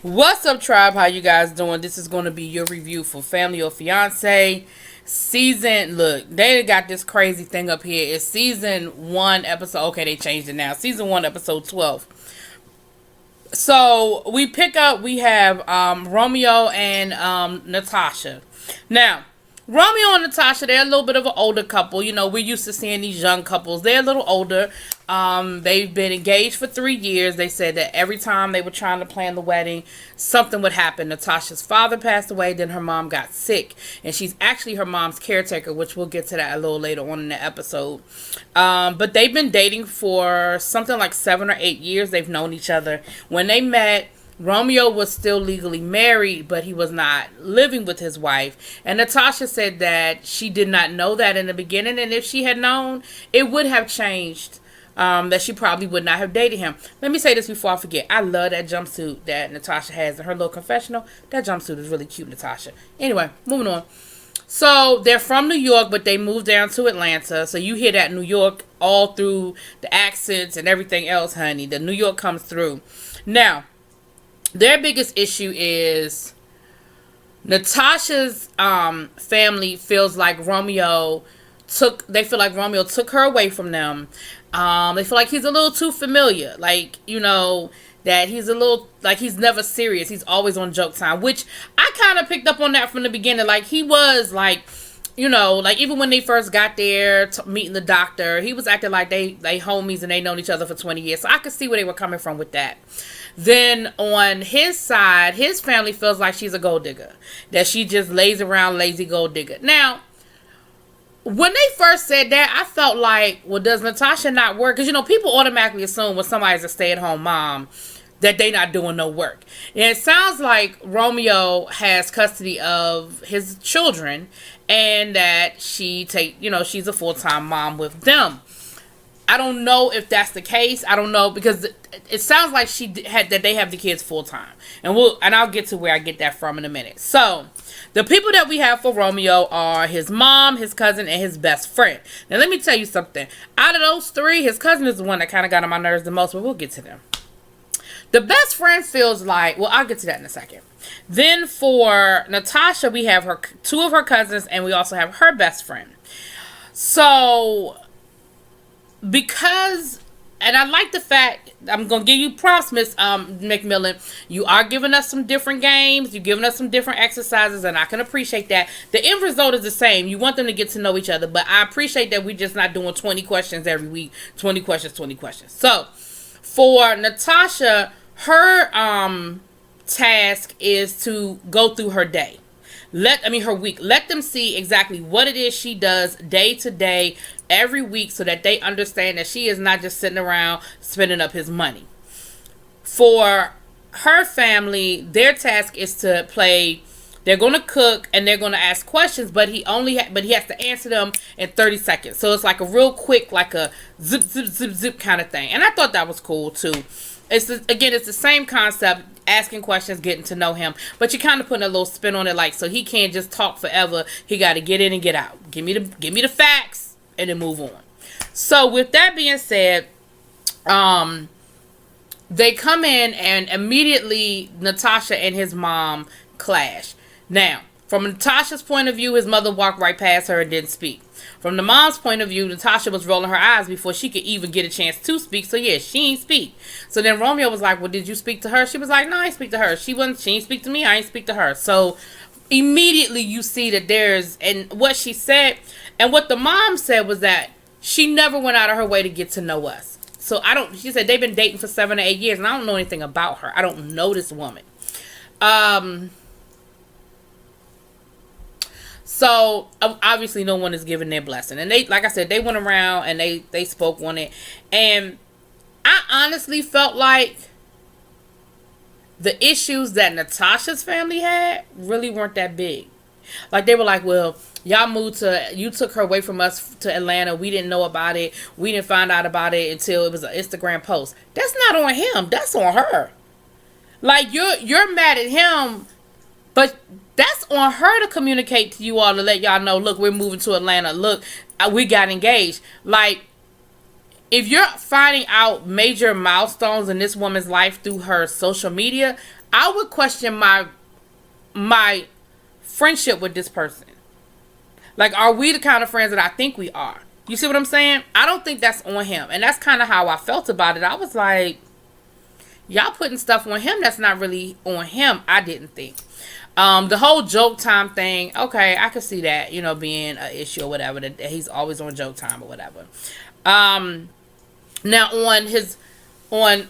What's up, tribe? How you guys doing? This is going to be your review for Family or Fiance season. Look, they got this crazy thing up here. It's season 1 episode. Okay, they changed it now. Season 1 episode 12. So we have Romeo and Natasha. Now, Romeo and Natasha, they're a little bit of an older couple. You know, we're used to seeing these young couples. They're a little older. They've been engaged for 3 years. They said that every time they were trying to plan the wedding, something would happen. Natasha's father passed away, then her mom got sick. And she's actually her mom's caretaker, which we'll get to that a little later on in the episode. But they've been dating for something like 7 or 8 years. They've known each other. When they met, Romeo was still legally married, but he was not living with his wife. And Natasha said that she did not know that in the beginning, and if she had known, it would have changed. That she probably would not have dated him. Let me say this before I forget. I love that jumpsuit that Natasha has in her little confessional. That jumpsuit is really cute, Natasha. Anyway, moving on. So they're from New York, but they moved down to Atlanta. So you hear that New York all through the accents and everything else, honey. The New York comes through. Now, their biggest issue is Natasha's family feels like they feel like Romeo took her away from them. They feel like he's a little too familiar. Like, you know, that he's a little, like he's never serious. He's always on joke time, which I kind of picked up on that from the beginning. Like, he was like, you know, like even when they first got there meeting the doctor, he was acting like they homies and they known each other for 20 years. So I could see where they were coming from with that. Then on his side, his family feels like she's a gold digger. That she just lays around, lazy gold digger. Now, when they first said that, I felt like, well, does Natasha not work? Because, you know, people automatically assume when somebody's a stay-at-home mom that they not doing no work. And it sounds like Romeo has custody of his children and that she's a full-time mom with them. I don't know if that's the case. I don't know, because it sounds like they have the kids full time, and I'll get to where I get that from in a minute. So, the people that we have for Romeo are his mom, his cousin, and his best friend. Now, let me tell you something. Out of those three, his cousin is the one that kind of got on my nerves the most, but we'll get to them. The best friend feels like, well, I'll get to that in a second. Then for Natasha, we have two of her cousins, and we also have her best friend. So, and I like the fact, I'm going to give you props, Miss McMillan. You are giving us some different games. You're giving us some different exercises, and I can appreciate that. The end result is the same. You want them to get to know each other, but I appreciate that we're just not doing 20 questions every week. 20 questions, 20 questions. So, for Natasha, her task is to go through her day. Her week. Let them see exactly what it is she does day to day, every week, so that they understand that she is not just sitting around spending up his money. For her family, their task is to play. They're going to cook and they're going to ask questions, but he has to answer them in 30 seconds. So it's like a real quick, like a zip, zip, zip, zip kind of thing. And I thought that was cool too. It's the same concept, asking questions, getting to know him, but you're kind of putting a little spin on it, like, so he can't just talk forever. He got to get in and get out. Give me the facts and then move on. So with that being said, they come in and immediately Natasha and his mom clash. Now, from Natasha's point of view, his mother walked right past her and didn't speak. From the mom's point of view, Natasha was rolling her eyes before she could even get a chance to speak. So yeah, she ain't speak. So then Romeo was like, well, did you speak to her? She was like, no, I ain't speak to her. She ain't speak to me. I ain't speak to her. So immediately you see that and what she said and what the mom said was that she never went out of her way to get to know us. So she said they've been dating for 7 or 8 years and I don't know anything about her. I don't know this woman. So obviously no one is giving their blessing. And they, like I said, they went around and they spoke on it. And I honestly felt like the issues that Natasha's family had really weren't that big. Like, they were like, well, you took her away from us to Atlanta. We didn't know about it. We didn't find out about it until it was an Instagram post. That's not on him. That's on her. Like, you're mad at him, but that's on her to communicate to you all to let y'all know, look, we're moving to Atlanta. Look, we got engaged. Like, if you're finding out major milestones in this woman's life through her social media, I would question my friendship with this person. Like, are we the kind of friends that I think we are? You see what I'm saying? I don't think that's on him. And that's kind of how I felt about it. I was like, y'all putting stuff on him that's not really on him, I didn't think. The whole joke time thing, okay, I could see that, you know, being an issue or whatever, that he's always on joke time or whatever. Now on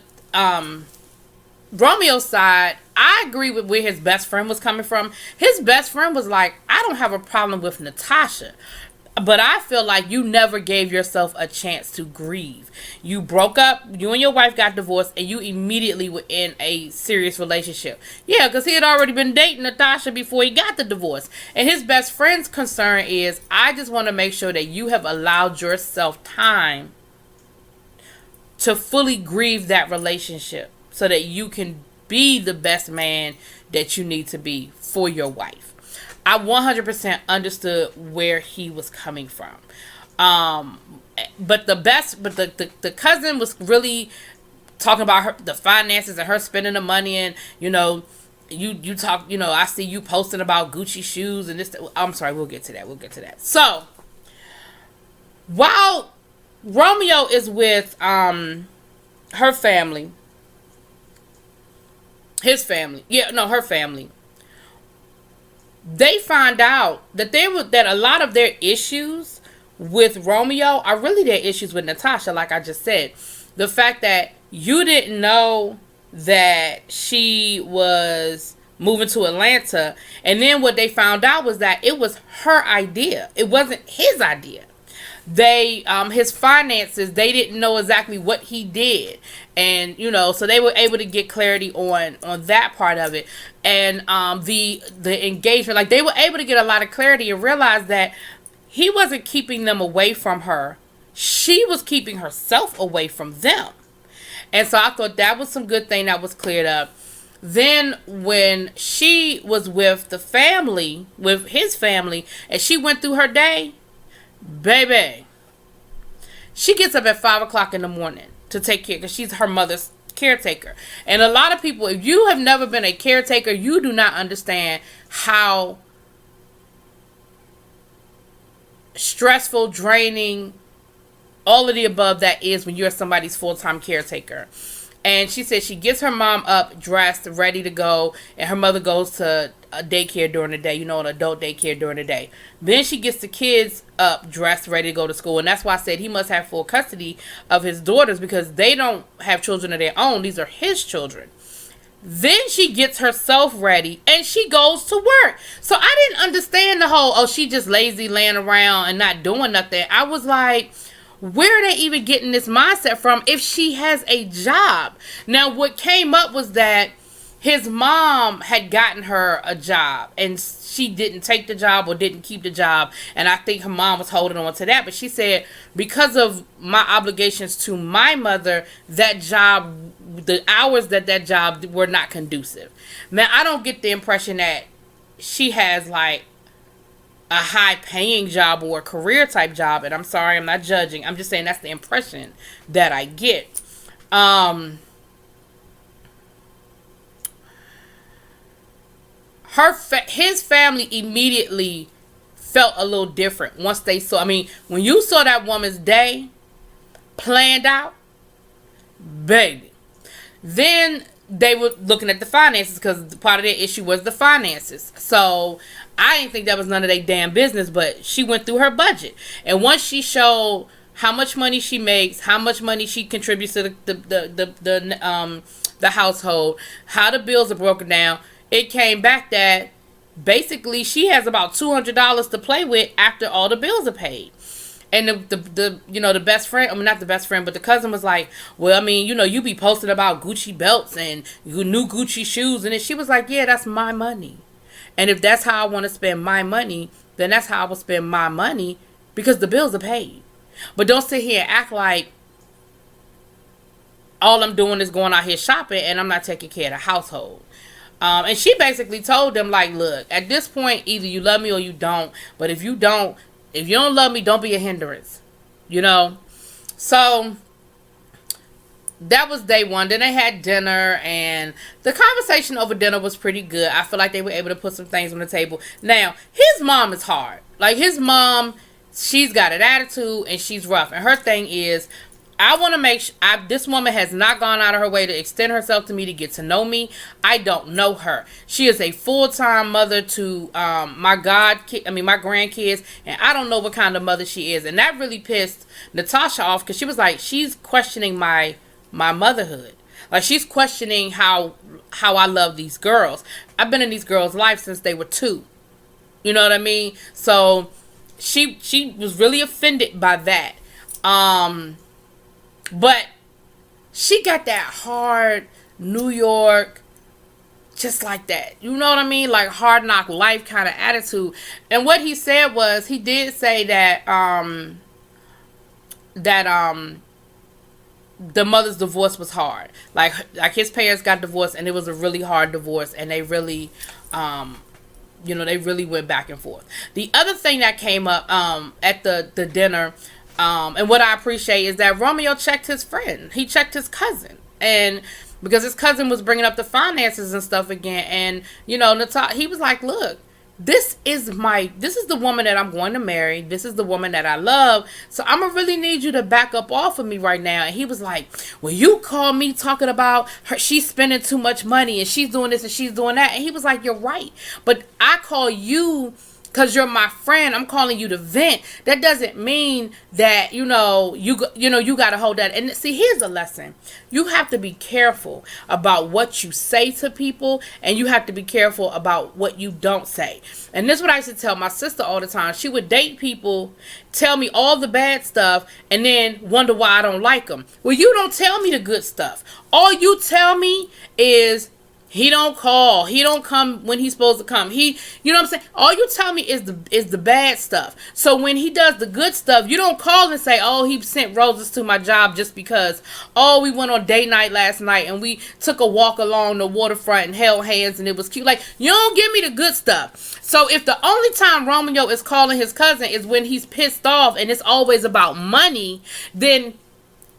Romeo's side, I agree with where his best friend was coming from. His best friend was like, I don't have a problem with Natasha, but I feel like you never gave yourself a chance to grieve. You broke up, you and your wife got divorced, and you immediately were in a serious relationship. Yeah, because he had already been dating Natasha before he got the divorce. And his best friend's concern is, I just want to make sure that you have allowed yourself time to fully grieve that relationship so that you can be the best man that you need to be for your wife. I 100% understood where he was coming from. But the cousin was really talking about the finances and her spending the money, and you talk, I see you posting about Gucci shoes and this. I'm sorry, we'll get to that. So while Romeo is with her family, her family, they find out that a lot of their issues with Romeo are really their issues with Natasha. Like I just said, the fact that you didn't know that she was moving to Atlanta, and then what they found out was that it was her idea. It wasn't his idea. His finances, they didn't know exactly what he did, and so they were able to get clarity on that part of it, and the engagement, like they were able to get a lot of clarity and realize that he wasn't keeping them away from her, she was keeping herself away from them. And so I thought that was some good thing that was cleared up. Then when she was with the family, with his family, and she went through her day, baby, she gets up at 5 o'clock in the morning to take care, because she's her mother's caretaker. And a lot of people, if you have never been a caretaker, you do not understand how stressful, draining, all of the above that is when you're somebody's full-time caretaker. And she said she gets her mom up, dressed, ready to go, and her mother goes to a daycare during the day, an adult daycare during the day. Then she gets the kids up, dressed, ready to go to school. And that's why I said he must have full custody of his daughters, because they don't have children of their own. These are his children. Then she gets herself ready and she goes to work. So I didn't understand the whole, she just lazy laying around and not doing nothing. I was like, where are they even getting this mindset from if she has a job? Now, what came up was that his mom had gotten her a job and she didn't take the job or didn't keep the job. And I think her mom was holding on to that. But she said, because of my obligations to my mother, that job, the hours that job were not conducive. Now, I don't get the impression that she has like a high paying job or a career type job. And I'm sorry, I'm not judging. I'm just saying that's the impression that I get. His family immediately felt a little different once they saw. I mean, when you saw that woman's day planned out, baby, then they were looking at the finances, because part of their issue was the finances. So I didn't think that was none of their damn business, but she went through her budget. And once she showed how much money she makes, how much money she contributes to the household, how the bills are broken down, it came back that basically she has about $200 to play with after all the bills are paid. And the best friend, I mean, not the best friend, but the cousin was like, well, I mean, you be posting about Gucci belts and new Gucci shoes. And then she was like, yeah, that's my money. And if that's how I want to spend my money, then that's how I will spend my money, because the bills are paid. But don't sit here and act like all I'm doing is going out here shopping and I'm not taking care of the household. And she basically told them, like, look, at this point, either you love me or you don't. But if you don't love me, don't be a hindrance. So that was day one. Then they had dinner, and the conversation over dinner was pretty good. I feel like they were able to put some things on the table. Now, his mom is hard. Like, his mom, she's got an attitude, and she's rough. And her thing is, I want to make sure, this woman has not gone out of her way to extend herself to me, to get to know me. I don't know her. She is a full-time mother to my grandkids, and I don't know what kind of mother she is. And that really pissed Natasha off, because she was like, she's questioning my motherhood. Like, she's questioning how I love these girls. I've been in these girls' life since they were 2. You know what I mean? So she was really offended by that. But she got that hard New York, just like that. You know what I mean? Like, hard knock life kind of attitude. And what he said was, he did say that the mother's divorce was hard. Like his parents got divorced, and it was a really hard divorce, and they really they really went back and forth. The other thing that came up at the dinner, and what I appreciate, is that Romeo checked his friend. He checked his cousin. And because his cousin was bringing up the finances and stuff again. And, Natasha, he was like, look, this is the woman that I'm going to marry. This is the woman that I love. So I'm going to really need you to back up off of me right now. And he was like, well, you call me talking about her, she's spending too much money, and she's doing this and she's doing that. And he was like, you're right. But I call you because you're my friend. I'm calling you to vent. That doesn't mean that, you got to hold that. And see, here's a lesson. You have to be careful about what you say to people, and you have to be careful about what you don't say. And this is what I used to tell my sister all the time. She would date people, tell me all the bad stuff, and then wonder why I don't like them. Well, you don't tell me the good stuff. All you tell me is, he don't call. He don't come when he's supposed to come. You know what I'm saying? All you tell me is the bad stuff. So when he does the good stuff, you don't call and say, oh, he sent roses to my job just because. Oh, we went on date night last night, and we took a walk along the waterfront and held hands, and it was cute. Like, you don't give me the good stuff. So if the only time Romeo is calling his cousin is when he's pissed off and it's always about money, then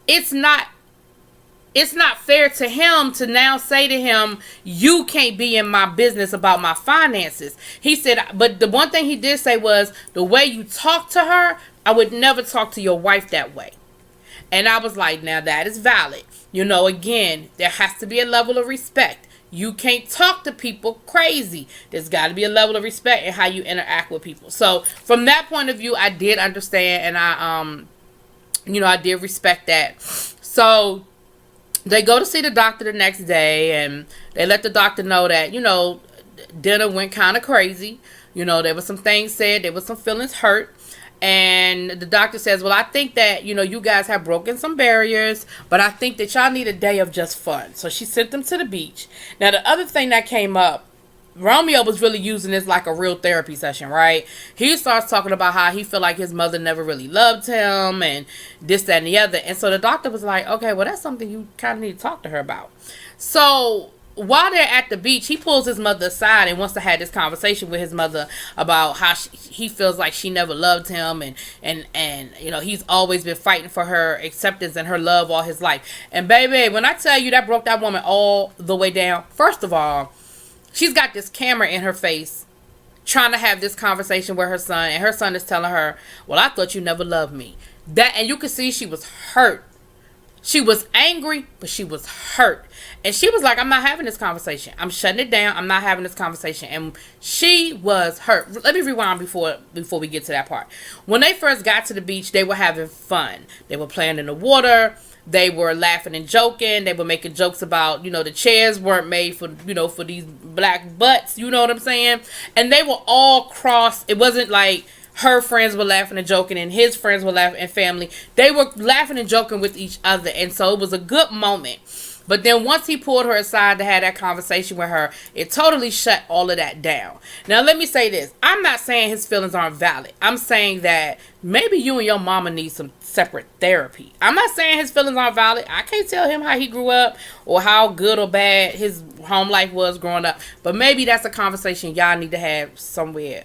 it's not fair to him to now say to him, you can't be in my business about my finances. He said, but the one thing he did say was, the way you talk to her, I would never talk to your wife that way. And I was like, now that is valid. Again, there has to be a level of respect. You can't talk to people crazy. There's got to be a level of respect in how you interact with people. So from that point of view, I did understand, and I did respect that. So they go to see the doctor the next day, and they let the doctor know that, dinner went kind of crazy. There were some things said. There was some feelings hurt. And the doctor says, well, I think that, you guys have broken some barriers, but I think that y'all need a day of just fun. So she sent them to the beach. Now, the other thing that came up, Romeo was really using this like a real therapy session, right? He starts talking about how he felt like his mother never really loved him, and this, that, and the other. And so the doctor was like, okay, well, that's something you kind of need to talk to her about. So while they're at the beach, he pulls his mother aside and wants to have this conversation with his mother about how he feels like she never loved him, and he's always been fighting for her acceptance and her love all his life. And baby, when I tell you, that broke that woman all the way down. First of all, she's got this camera in her face trying to have this conversation with her son, and her son is telling her, well, I thought you never loved me. And you could see she was hurt. She was angry, but she was hurt. And she was like, I'm not having this conversation. I'm shutting it down. I'm not having this conversation. And she was hurt. Let me rewind before we get to that part. When they first got to the beach, they were having fun. They were playing in the water. They were laughing and joking. They were making jokes about, the chairs weren't made for, for these black butts. You know what I'm saying? And they were all cross. It wasn't like her friends were laughing and joking and his friends were laughing, and family. They were laughing and joking with each other. And so it was a good moment. But then once he pulled her aside to have that conversation with her, it totally shut all of that down. Now, let me say this. I'm not saying his feelings aren't valid. I'm saying that maybe you and your mama need some separate therapy. I'm not saying his feelings aren't valid. I can't tell him how he grew up or how good or bad his home life was growing up. But maybe that's a conversation y'all need to have somewhere,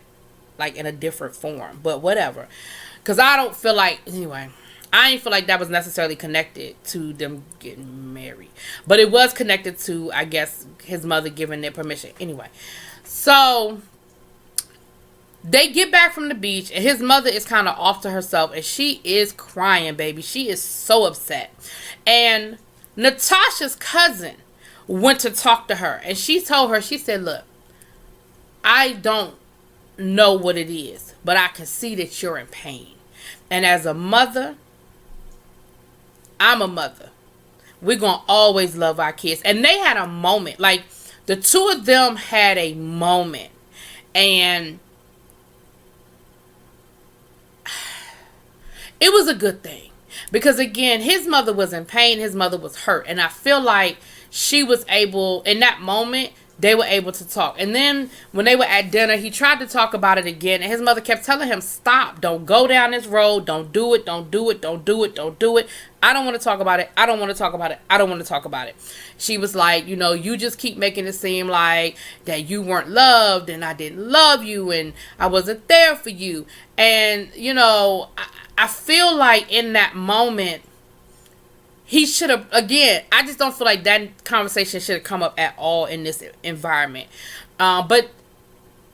like in a different form. But whatever. Because I don't feel like, anyway, I didn't feel like that was necessarily connected to them getting married. But it was connected to, I guess, his mother giving their permission. Anyway. So they get back from the beach, and his mother is kind of off to herself, and she is crying, baby. She is so upset. And Natasha's cousin went to talk to her, and she told her, she said, look, I don't know what it is, but I can see that you're in pain. And as a mother, I'm a mother. We're going to always love our kids. And they had a moment. Like, the two of them had a moment. And it was a good thing. Because, again, his mother was in pain. His mother was hurt. And I feel like she was able, in that moment, they were able to talk. And then when they were at dinner, he tried to talk about it again. And his mother kept telling him, stop. Don't go down this road. Don't do it. Don't do it. Don't do it. Don't do it. I don't want to talk about it. I don't want to talk about it. I don't want to talk about it. She was like, you know, you just keep making it seem like that you weren't loved and I didn't love you and I wasn't there for you. And, you know, I feel like in that moment, he should have, again, I just don't feel like that conversation should have come up at all in this environment. But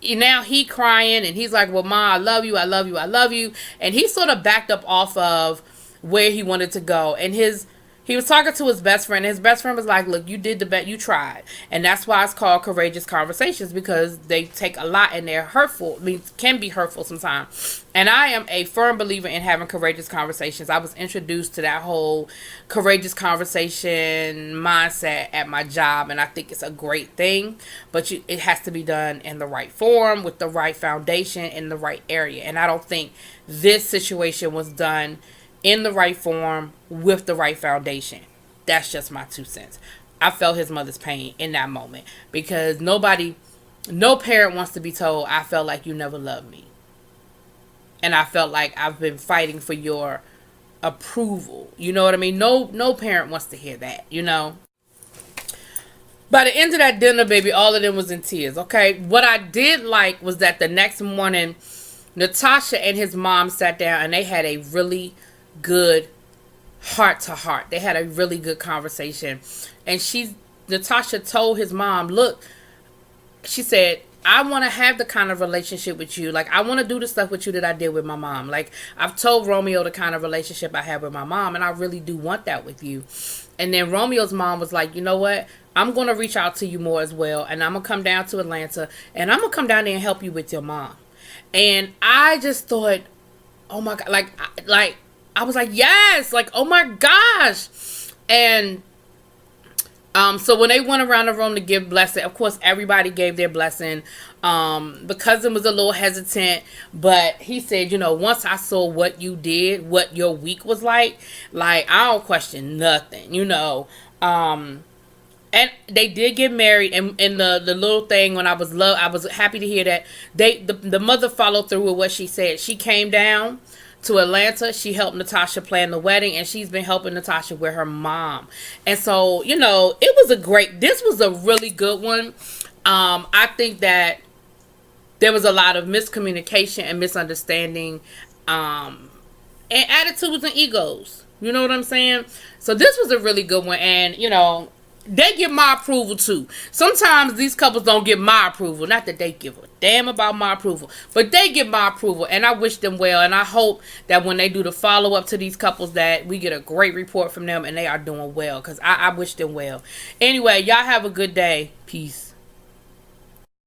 now he crying and he's like, well, Ma, I love you, I love you, I love you. And he sort of backed up off of where he wanted to go. And he was talking to his best friend. His best friend was like, look, you did the best, you tried. And that's why it's called Courageous Conversations, because they take a lot and they're hurtful. I mean, can be hurtful sometimes. And I am a firm believer in having courageous conversations. I was introduced to that whole courageous conversation mindset at my job. And I think it's a great thing. But it has to be done in the right form, with the right foundation, in the right area. And I don't think this situation was done in the right form with the right foundation. That's just my 2 cents. I felt his mother's pain in that moment because no parent wants to be told, I felt like you never loved me. And I felt like I've been fighting for your approval. You know what I mean? No parent wants to hear that, you know? By the end of that dinner, baby, all of them was in tears, okay? What I did like was that the next morning, Natasha and his mom sat down and they had a really good heart to heart. They had a really good conversation. And Natasha told his mom, look, she said, I want to have the kind of relationship with you. Like, I want to do the stuff with you that I did with my mom. Like, I've told Romeo the kind of relationship I have with my mom, and I really do want that with you. And then Romeo's mom was like, you know what? I'm going to reach out to you more as well, and I'm going to come down to Atlanta, and I'm going to come down there and help you with your mom. And I just thought, oh my God, like I was like, yes, like, oh my gosh. And so when they went around the room to give blessing, of course, everybody gave their blessing. The cousin was a little hesitant, but he said, you know, once I saw what you did, what your week was like, I don't question nothing, you know. And they did get married, and the little thing when I was happy to hear that the mother followed through with what she said. She came down to Atlanta. She helped Natasha plan the wedding, and she's been helping Natasha with her mom. And so, you know, this was a really good one. I think that there was a lot of miscommunication and misunderstanding, and attitudes and egos. You know what I'm saying? So this was a really good one, and, you know, they give my approval too. Sometimes these couples don't give my approval. Not that they give a damn about my approval, but they give my approval, and I wish them well. And I hope that when they do the follow-up to these couples that we get a great report from them and they are doing well, because I wish them well. Anyway, y'all have a good day. Peace.